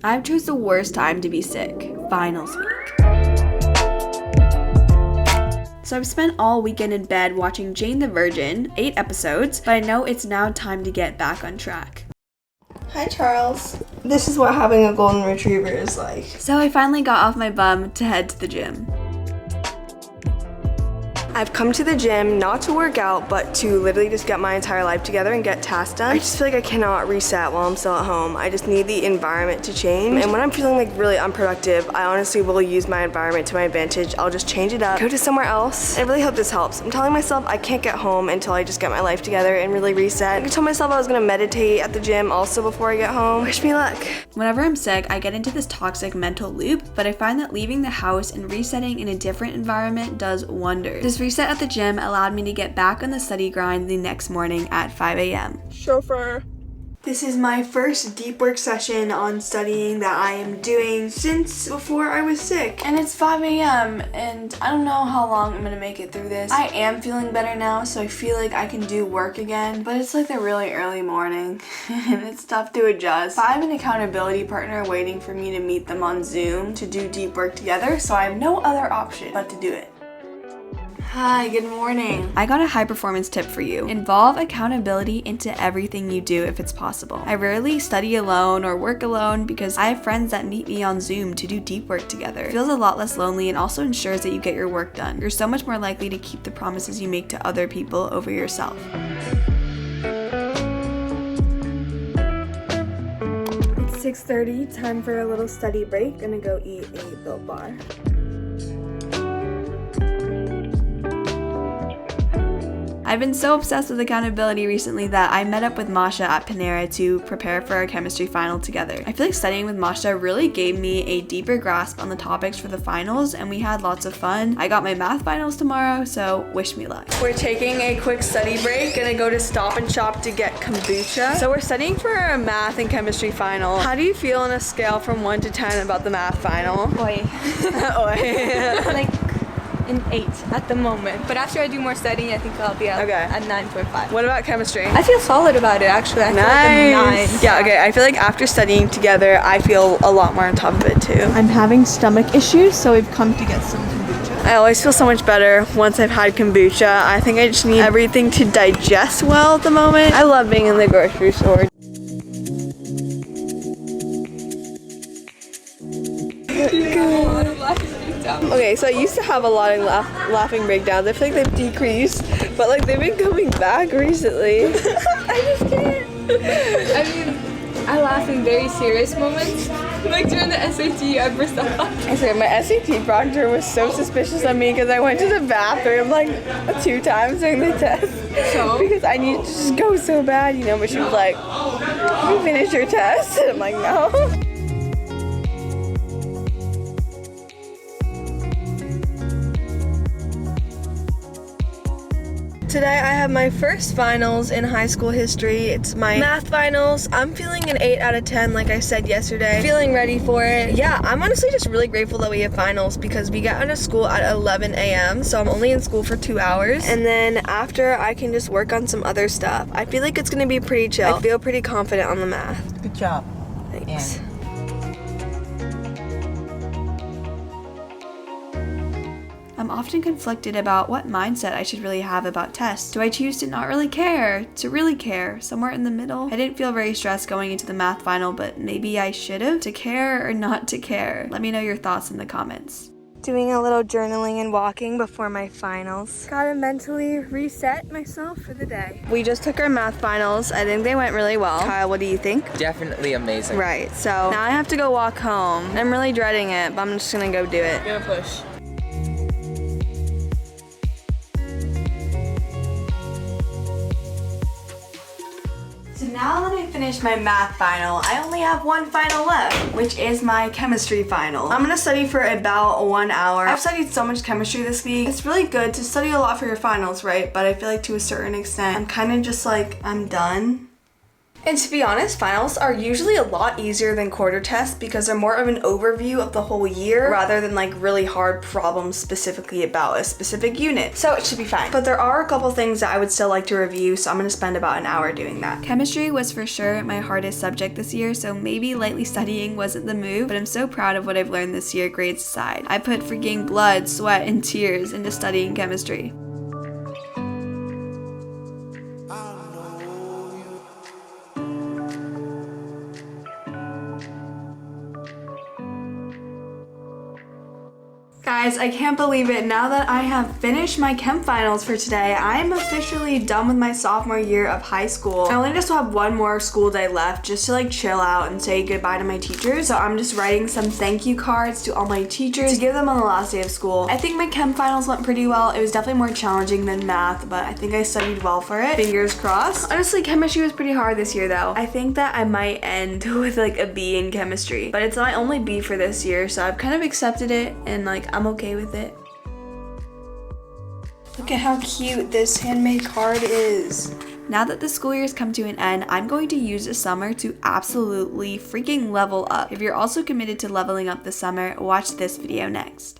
I've chose the worst time to be sick, finals week. So I've spent all weekend in bed watching Jane the Virgin, 8 episodes, but I know it's now time to get back on track. Hi Charles. This is what having a golden retriever is like. So I finally got off my bum to head to the gym. I've come to the gym not to work out, but to literally just get my entire life together and get tasks done. I just feel like I cannot reset while I'm still at home. I just need the environment to change. And when I'm feeling like really unproductive, I honestly will use my environment to my advantage. I'll just change it up, go to somewhere else. I really hope this helps. I'm telling myself I can't get home until I just get my life together and really reset. I told myself I was gonna meditate at the gym also before I get home. Wish me luck. Whenever I'm sick, I get into this toxic mental loop, but I find that leaving the house and resetting in a different environment does wonders. This reset at the gym allowed me to get back on the study grind the next morning at 5 a.m. Chauffeur. This is my first deep work session on studying that I am doing since before I was sick. And it's 5 a.m. and I don't know how long I'm gonna make it through this. I am feeling better now, so I feel like I can do work again, but it's like the really early morning and it's tough to adjust. But I have an accountability partner waiting for me to meet them on Zoom to do deep work together, so I have no other option but to do it. Hi, good morning. I got a high performance tip for you. Involve accountability into everything you do if it's possible. I rarely study alone or work alone because I have friends that meet me on Zoom to do deep work together. It feels a lot less lonely and also ensures that you get your work done. You're so much more likely to keep the promises you make to other people over yourself. It's 6:30, time for a little study break. Gonna go eat a Built Bar. I've been so obsessed with accountability recently that I met up with Masha at Panera to prepare for our chemistry final together. I feel like studying with Masha really gave me a deeper grasp on the topics for the finals, and we had lots of fun. I got my math finals tomorrow, so wish me luck. We're taking a quick study break, gonna go to Stop and Shop to get kombucha. So we're studying for a math and chemistry final. How do you feel on a scale from 1 to 10 about the math final? Oi. Oi. Like an 8 at the moment. But after I do more studying, I think I'll be at 9.5. What about chemistry? I feel solid about it, actually. I feel like a 9. Yeah, okay. I feel like after studying together, I feel a lot more on top of it too. I'm having stomach issues, so we've come to get some kombucha. I always feel so much better once I've had kombucha. I think I just need everything to digest well at the moment. I love being in the grocery store. Okay, so I used to have a lot of laughing breakdowns. I feel like they've decreased, but like they've been coming back recently. I just can't. I mean, I laugh in very serious moments. Like during the SAT, I burst out. I swear, my SAT proctor was so suspicious of me because I went to the bathroom like 2 times during the test. So? Because I needed to just go so bad, you know, but she was like, "You finished your test?" And I'm like, "No." Today I have my first finals in high school history. It's my math finals. I'm feeling an 8 out of 10 like I said yesterday. Feeling ready for it. Yeah, I'm honestly just really grateful that we have finals because we get out of school at 11 a.m. So I'm only in school for 2 hours. And then after I can just work on some other stuff. I feel like it's gonna be pretty chill. I feel pretty confident on the math. Good job. Thanks. And I'm often conflicted about what mindset I should really have about tests. Do I choose to not really care, to really care, somewhere in the middle? I didn't feel very stressed going into the math final, but maybe I should have. To care or not to care? Let me know your thoughts in the comments. Doing a little journaling and walking before my finals. Gotta mentally reset myself for the day. We just took our math finals. I think they went really well. Kyle, what do you think? definitely amazing. Right, so now I have to go walk home. I'm really dreading it, but I'm just gonna go do it. Gonna push. So now that I finished my math final, I only have one final left, which is my chemistry final. I'm gonna study for about 1 hour. I've studied so much chemistry this week. It's really good to study a lot for your finals, right? But I feel like to a certain extent, I'm kind of just like, I'm done. And to be honest, finals are usually a lot easier than quarter tests because they're more of an overview of the whole year rather than like really hard problems specifically about a specific unit. So it should be fine. But there are a couple things that I would still like to review, so I'm gonna spend about an hour doing that. Chemistry was for sure my hardest subject this year, so maybe lightly studying wasn't the move, but I'm so proud of what I've learned this year, grades aside. I put freaking blood, sweat, and tears into studying chemistry. Guys, I can't believe it. Now that I have finished my chem finals for today, I'm officially done with my sophomore year of high school. I only just have one more school day left just to like chill out and say goodbye to my teachers. So I'm just writing some thank you cards to all my teachers to give them on the last day of school. I think my chem finals went pretty well. It was definitely more challenging than math, but I think I studied well for it. Fingers crossed. Honestly, chemistry was pretty hard this year though. I think that I might end with like a B in chemistry, but it's my only B for this year, so I've kind of accepted it and like I'm okay with it. Look at how cute this handmade card is. Now that the school year's come to an end, I'm going to use the summer to absolutely freaking level up. If you're also committed to leveling up this summer, watch this video next.